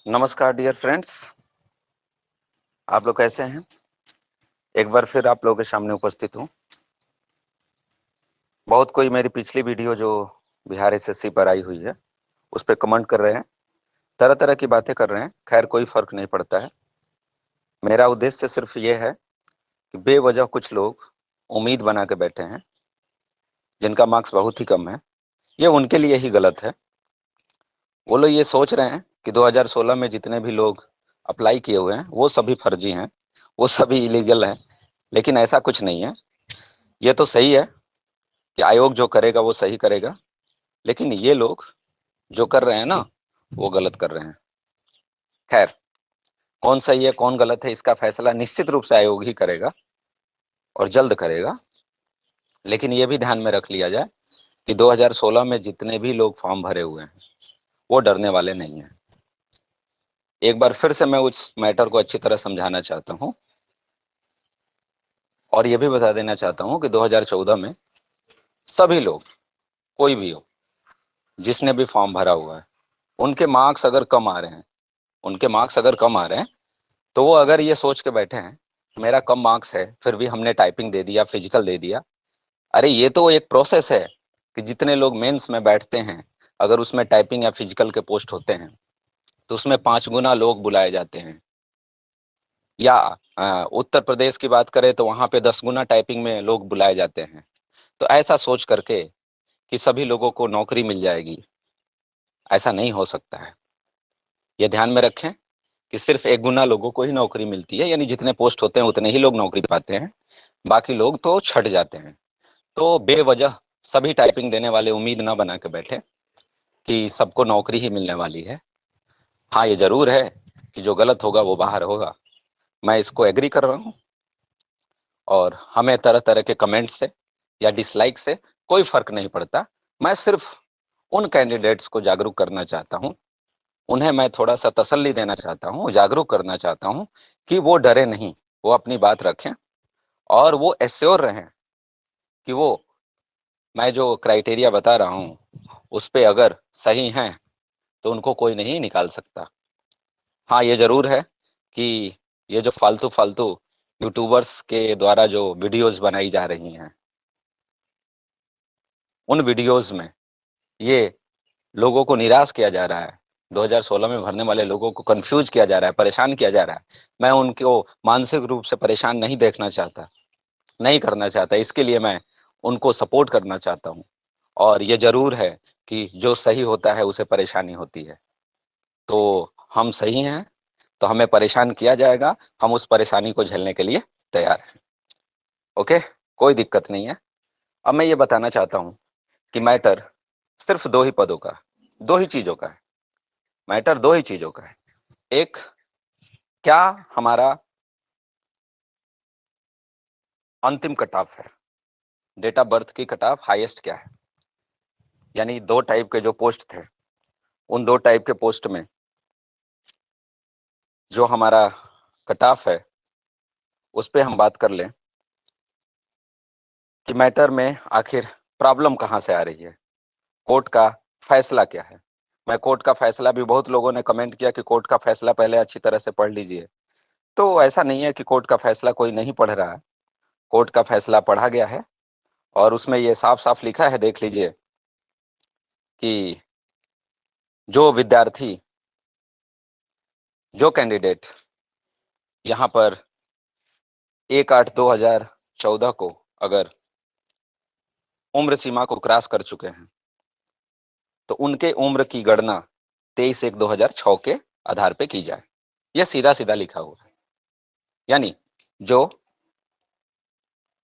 नमस्कार dear friends, आप लोग कैसे हैं। एक बार फिर आप लोगों के सामने उपस्थित हूँ। बहुत कोई मेरी पिछली वीडियो जो बिहार एसएससी पर आई हुई है उस पर कमेंट कर रहे हैं, तरह तरह की बातें कर रहे हैं। खैर कोई फर्क नहीं पड़ता है। मेरा उद्देश्य सिर्फ ये है कि बेवजह कुछ लोग उम्मीद बना के बैठे हैं जिनका मार्क्स बहुत ही कम है। ये उनके लिए ही गलत है। वो लोग ये सोच रहे हैं कि 2016 में जितने भी लोग अप्लाई किए हुए हैं वो सभी फर्जी हैं, वो सभी इलीगल हैं। लेकिन ऐसा कुछ नहीं है। ये तो सही है कि आयोग जो करेगा वो सही करेगा, लेकिन ये लोग जो कर रहे हैं ना वो गलत कर रहे हैं। खैर, कौन सही है कौन गलत है इसका फैसला निश्चित रूप से आयोग ही करेगा और जल्द करेगा। लेकिन ये भी ध्यान में रख लिया जाए कि 2016 में जितने भी लोग फॉर्म भरे हुए हैं वो डरने वाले नहीं हैं। एक बार फिर से मैं उस मैटर को अच्छी तरह समझाना चाहता हूँ और ये भी बता देना चाहता हूँ कि 2014 में सभी लोग, कोई भी हो, जिसने भी फॉर्म भरा हुआ है, उनके मार्क्स अगर कम आ रहे हैं, उनके मार्क्स अगर कम आ रहे हैं तो वो अगर ये सोच के बैठे हैं मेरा कम मार्क्स है फिर भी हमने टाइपिंग दे दिया, फिजिकल दे दिया। अरे ये तो एक प्रोसेस है कि जितने लोग मेंस में बैठते हैं अगर उसमें टाइपिंग या फिजिकल के पोस्ट होते हैं तो उसमें 5 गुना लोग बुलाए जाते हैं। या उत्तर प्रदेश की बात करें तो वहां पे 10 गुना टाइपिंग में लोग बुलाए जाते हैं। तो ऐसा सोच करके कि सभी लोगों को नौकरी मिल जाएगी, ऐसा नहीं हो सकता है। ये ध्यान में रखें कि सिर्फ 1 गुना लोगों को ही नौकरी मिलती है, यानी जितने पोस्ट होते हैं उतने ही लोग नौकरी पाते हैं, बाकी लोग तो छट जाते हैं। तो बेवजह सभी टाइपिंग देने वाले उम्मीद ना बना के बैठे कि सबको नौकरी ही मिलने वाली है। हाँ, ये जरूर है कि जो गलत होगा वो बाहर होगा, मैं इसको एग्री कर रहा हूँ। और हमें तरह तरह के कमेंट से या डिसलाइक से कोई फर्क नहीं पड़ता। मैं सिर्फ उन कैंडिडेट्स को जागरूक करना चाहता हूँ, उन्हें मैं थोड़ा सा तसल्ली देना चाहता हूँ, जागरूक करना चाहता हूँ कि वो डरे नहीं, वो अपनी बात रखें और वो एश्योर रहें कि वो, मैं जो क्राइटेरिया बता रहा हूँ उस पे अगर सही हैं तो उनको कोई नहीं निकाल सकता। हाँ, ये जरूर है कि ये जो फालतू फालतू यूट्यूबर्स के द्वारा जो वीडियोस बनाई जा रही हैं, उन वीडियोस में ये लोगों को निराश किया जा रहा है, 2016 में भरने वाले लोगों को कंफ्यूज किया जा रहा है, परेशान किया जा रहा है। मैं उनको मानसिक रूप से परेशान नहीं देखना चाहता, नहीं करना चाहता। इसके लिए मैं उनको सपोर्ट करना चाहता हूँ। और ये जरूर है कि जो सही होता है उसे परेशानी होती है। तो हम सही हैं तो हमें परेशान किया जाएगा, हम उस परेशानी को झेलने के लिए तैयार हैं। ओके, कोई दिक्कत नहीं है। अब मैं ये बताना चाहता हूँ कि मैटर सिर्फ 2 ही पदों का, 2 ही चीजों का है। मैटर 2 ही चीजों का है। एक, क्या हमारा अंतिम कट ऑफ है, डेट ऑफ बर्थ की कट ऑफ हाईएस्ट क्या है। यानी 2 टाइप के जो पोस्ट थे, उन 2 टाइप के पोस्ट में जो हमारा कट ऑफ है उस पर हम बात कर लें कि मैटर में आखिर प्रॉब्लम कहाँ से आ रही है, कोर्ट का फैसला क्या है। मैं कोर्ट का फैसला भी, बहुत लोगों ने कमेंट किया कि कोर्ट का फैसला पहले अच्छी तरह से पढ़ लीजिए। तो ऐसा नहीं है कि कोर्ट का फैसला कोई नहीं पढ़ रहा है, कोर्ट का फैसला पढ़ा गया है और उसमें ये साफ साफ लिखा है, देख लीजिए, कि जो विद्यार्थी, जो कैंडिडेट यहाँ पर 1/8/2014 को अगर उम्र सीमा को क्रॉस कर चुके हैं तो उनके उम्र की गणना 23/1/2006 के आधार पे की जाए। यह सीधा सीधा लिखा हुआ है। यानी जो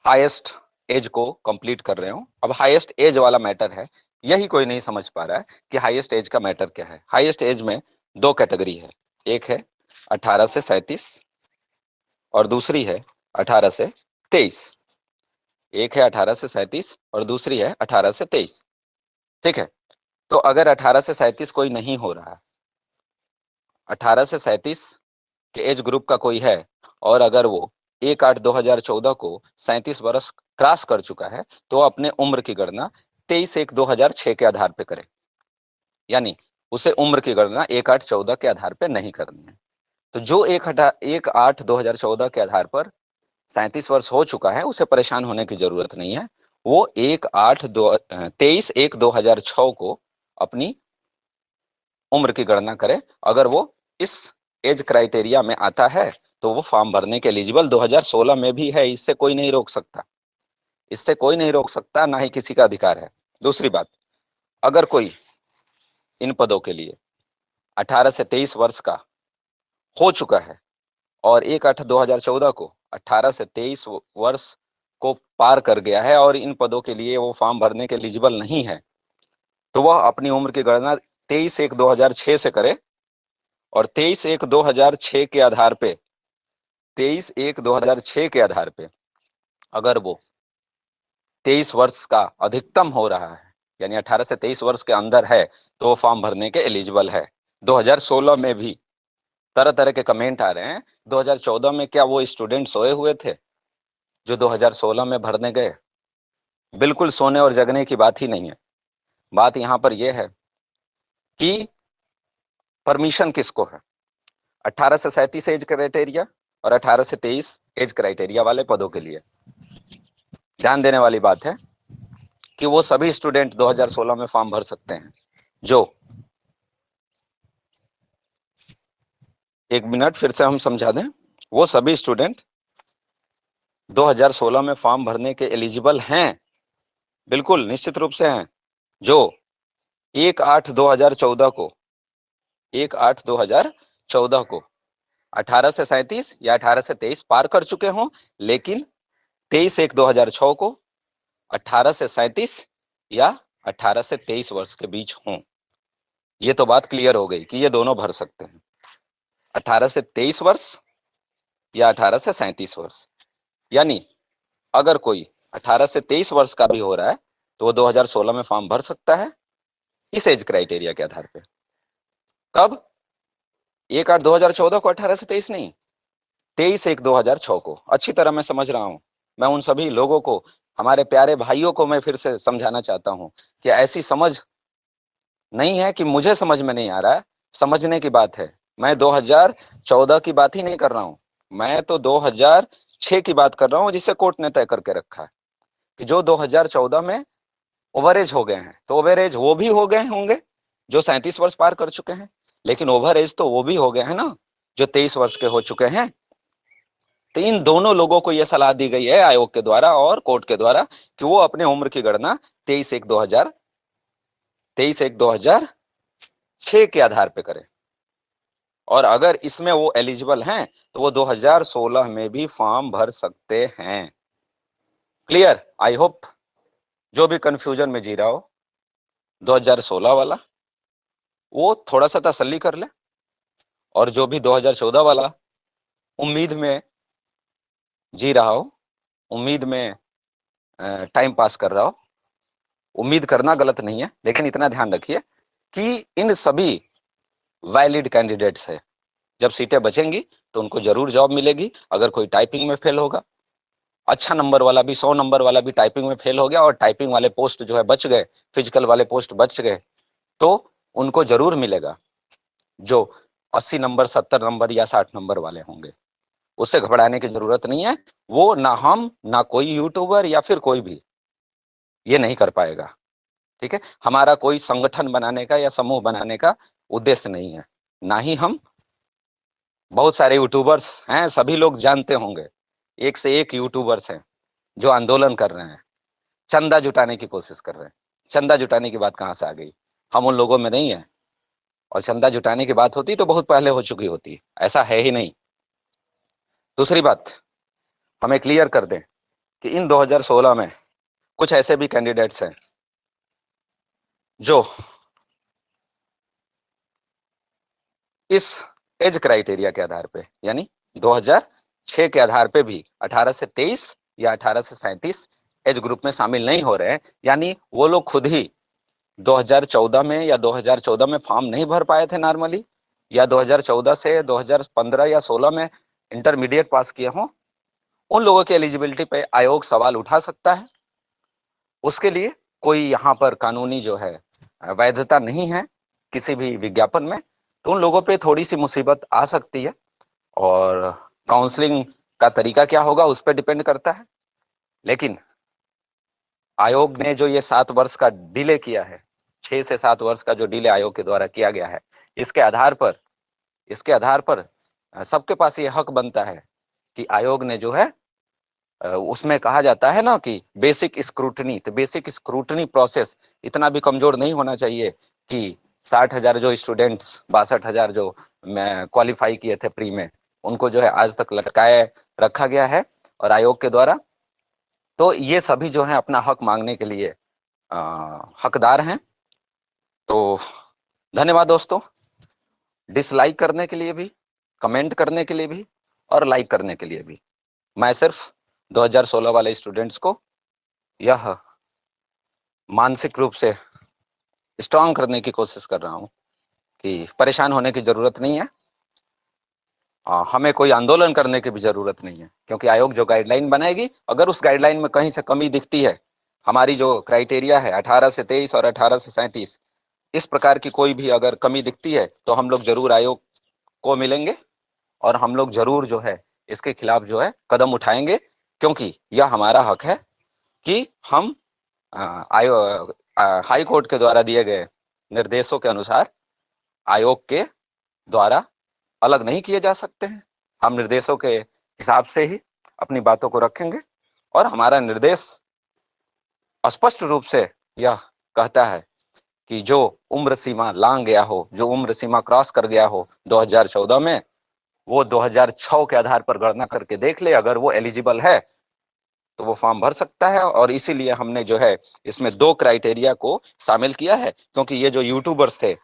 हाईएस्ट एज को कंप्लीट कर रहे हो, अब हाईएस्ट एज वाला मैटर है, यही कोई नहीं समझ पा रहा है कि हाईएस्ट एज का मैटर क्या है। हाईएस्ट एज में 2 कैटेगरी है, एक है 18 से 37 और दूसरी है 18 से 23। एक है 18 से 37 और दूसरी है 18 से 23। ठीक है, तो अगर 18 से 37 कोई नहीं हो रहा है, 18 से 37 के एज ग्रुप का कोई है और अगर वो 1/8/2014 को 37 वर्ष क्रॉस कर चुका है तो अपने उम्र की गणना 23/1/2006 के आधार पे करे। यानी उसे उम्र की गणना 1/8/14 के आधार पर नहीं करनी है। तो जो 1/8/2014 के आधार पर 37 वर्ष हो चुका है, उसे परेशान होने की जरूरत नहीं है। वो 23/1/2006 को अपनी उम्र की गणना करे। अगर वो इस एज क्राइटेरिया में आता है तो वो फॉर्म भरने के एलिजिबल 2016 में भी है। इससे कोई नहीं रोक सकता, इससे कोई नहीं रोक सकता, ना ही किसी का अधिकार है। दूसरी बात, अगर कोई इन पदों के लिए 18 से 23 वर्ष का हो चुका है और 1/8/2014 को 18 से 23 वर्ष को पार कर गया है और इन पदों के लिए वो फॉर्म भरने के एलिजिबल नहीं है, तो वह अपनी उम्र की गणना 23/1/2006 से करे और 23/1/2006 के आधार पे 23/1/2006 के आधार पे अगर वो 23 वर्ष का अधिकतम हो रहा है, यानी 18 से 23 वर्ष के अंदर है, तो वो फॉर्म भरने के एलिजिबल है। 2016 में भी तरह तरह के कमेंट आ रहे हैं, 2014 में क्या वो स्टूडेंट सोए हुए थे जो 2016 में भरने गए? बिल्कुल सोने और जगने की बात ही नहीं है। बात यहाँ पर यह है कि परमिशन किसको है, 18 से 37 एज क्राइटेरिया और 18 से 23 एज क्राइटेरिया वाले पदों के लिए। ध्यान देने वाली बात है कि वो सभी स्टूडेंट 2016 में फॉर्म भर सकते हैं जो, एक मिनट फिर से हम समझा दें, वो सभी स्टूडेंट 2016 में फॉर्म भरने के एलिजिबल हैं, बिल्कुल निश्चित रूप से हैं, जो 1/8/2014 को 1/8/2014 को 18 से 37 या 18 से 23 पार कर चुके हों, लेकिन 23/1/2006 को 18 से 37 या 18 से 23 वर्ष के बीच हों। ये तो बात क्लियर हो गई कि ये दोनों भर सकते हैं, 18 से 23 वर्ष या 18 से 37 वर्ष। यानी अगर कोई 18 से 23 वर्ष का भी हो रहा है तो वो 2016 में फॉर्म भर सकता है इस एज क्राइटेरिया के आधार पे। कब? 1/8/2014 को, 18 से 23 नहीं, 23/1/2006 को। अच्छी तरह मैं समझ रहा हूं, मैं उन सभी लोगों को, हमारे प्यारे भाइयों को मैं फिर से समझाना चाहता हूं कि ऐसी समझ नहीं है कि मुझे समझ में नहीं आ रहा है, समझने की बात है। मैं 2014 की बात ही नहीं कर रहा हूं, मैं तो 2006 की बात कर रहा हूं, जिसे कोर्ट ने तय करके रखा है कि जो 2014 में ओवरेज हो गए हैं, तो ओवरेज वो भी हो गए होंगे जो 37 वर्ष पार कर चुके हैं, लेकिन ओवर एज तो वो भी हो गए हैं ना जो 23 वर्ष के हो चुके हैं। तो इन दोनों लोगों को यह सलाह दी गई है आयोग के द्वारा और कोर्ट के द्वारा कि वो अपने उम्र की गणना 23/1/2006 के आधार पे करें, और अगर इसमें वो एलिजिबल हैं तो वो 2016 में भी फॉर्म भर सकते हैं। क्लियर? आई होप जो भी कंफ्यूजन में जी रहा हो 2016 वाला वो थोड़ा सा तसल्ली कर ले, और जो भी 2014 वाला उम्मीद में जी रहा हो, उम्मीद में टाइम पास कर रहा हो, उम्मीद करना गलत नहीं है, लेकिन इतना ध्यान रखिए कि इन सभी वैलिड कैंडिडेट्स है, जब सीटें बचेंगी तो उनको जरूर जॉब मिलेगी। अगर कोई टाइपिंग में फेल होगा, अच्छा नंबर वाला भी, 100 नंबर वाला भी टाइपिंग में फेल हो गया और टाइपिंग वाले पोस्ट जो है बच गए, फिजिकल वाले पोस्ट बच गए, तो उनको जरूर मिलेगा जो 80 नंबर, 70 नंबर या 60 नंबर वाले होंगे। उससे घबराने की जरूरत नहीं है। वो ना हम, ना कोई यूट्यूबर या फिर कोई भी ये नहीं कर पाएगा। ठीक है, हमारा कोई संगठन बनाने का या समूह बनाने का उद्देश्य नहीं है, ना ही हम, बहुत सारे यूट्यूबर्स हैं, सभी लोग जानते होंगे, एक से एक यूट्यूबर्स हैं जो आंदोलन कर रहे हैं, चंदा जुटाने की कोशिश कर रहे हैं। चंदा जुटाने की बात कहां से आ गई? हम उन लोगों में नहीं है, और चंदा जुटाने की बात होती तो बहुत पहले हो चुकी होती, ऐसा है ही नहीं। दूसरी बात हमें क्लियर कर दें कि इन 2016 में कुछ ऐसे भी कैंडिडेट्स हैं जो इस एज क्राइटेरिया के आधार पे, यानी 2006 के आधार पे भी 18 से 23 या 18 से 37 एज ग्रुप में शामिल नहीं हो रहे हैं। यानी वो लोग खुद ही 2014 में या 2014 में फॉर्म नहीं भर पाए थे नॉर्मली, या 2014 से 2015 या 16 में इंटरमीडिएट पास किए हों, उन लोगों की एलिजिबिलिटी पे आयोग सवाल उठा सकता है। उसके लिए कोई यहाँ पर कानूनी जो है वैधता नहीं है किसी भी विज्ञापन में, तो उन लोगों पे थोड़ी सी मुसीबत आ सकती है। और काउंसलिंग का तरीका क्या होगा उस पर डिपेंड करता है। लेकिन आयोग ने जो ये 7 वर्ष का डिले किया है, 6 से 7 वर्ष का जो डिले आयोग के द्वारा किया गया है, इसके आधार पर सबके पास ये हक बनता है कि आयोग ने जो है उसमें कहा जाता है ना कि बेसिक स्क्रूटनी, तो बेसिक स्क्रूटनी प्रोसेस इतना भी कमजोर नहीं होना चाहिए कि 60,000 जो स्टूडेंट्स, 62,000 जो क्वालिफाई किए थे प्री में, उनको जो है आज तक लटकाए रखा गया है और आयोग के द्वारा। तो ये सभी जो है अपना हक मांगने के लिए हकदार हैं। तो धन्यवाद दोस्तों, डिसलाइक करने के लिए भी, कमेंट करने के लिए भी और लाइक करने के लिए भी। मैं सिर्फ 2016 वाले स्टूडेंट्स को यह मानसिक रूप से स्ट्रांग करने की कोशिश कर रहा हूं कि परेशान होने की जरूरत नहीं है। हमें कोई आंदोलन करने की भी जरूरत नहीं है, क्योंकि आयोग जो गाइडलाइन बनाएगी, अगर उस गाइडलाइन में कहीं से कमी दिखती है, हमारी जो क्राइटेरिया है 18 से 23 और 18 से 37, इस प्रकार की कोई भी अगर कमी दिखती है तो हम लोग जरूर आयोग को मिलेंगे और हम लोग जरूर जो है इसके खिलाफ जो है कदम उठाएंगे, क्योंकि यह हमारा हक है कि हम हाई कोर्ट के द्वारा दिए गए निर्देशों के अनुसार आयोग के द्वारा अलग नहीं किए जा सकते हैं। हम निर्देशों के हिसाब से ही अपनी बातों को रखेंगे और हमारा निर्देश स्पष्ट रूप से यह कहता है कि जो उम्र सीमा लांघ गया हो, जो उम्र सीमा क्रॉस कर गया हो 2014 में, वो 2006 के आधार पर गणना करके देख ले, अगर वो एलिजिबल है तो वो फॉर्म भर सकता है। और इसीलिए हमने जो है इसमें 2 क्राइटेरिया को शामिल किया है, क्योंकि ये जो यूट्यूबर्स थे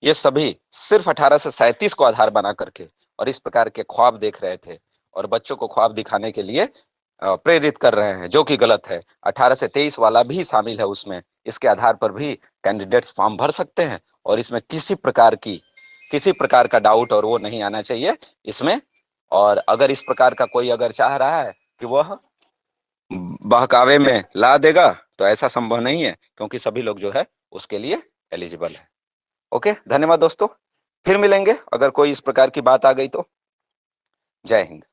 ये सभी सिर्फ 18 से 37 को आधार बना करके और इस प्रकार के ख्वाब देख रहे थे और बच्चों को ख्वाब दिखाने के लिए प्रेरित कर रहे हैं, जो कि गलत है। 18 से 23 वाला भी शामिल है उसमें, इसके आधार पर भी कैंडिडेट्स फॉर्म भर सकते हैं और इसमें किसी प्रकार का डाउट और वो नहीं आना चाहिए इसमें। और अगर इस प्रकार का कोई अगर चाह रहा है कि वह बहकावे में ला देगा, तो ऐसा संभव नहीं है, क्योंकि सभी लोग जो है उसके लिए एलिजिबल है। ओके, धन्यवाद दोस्तों, फिर मिलेंगे अगर कोई इस प्रकार की बात आ गई तो। जय हिंद।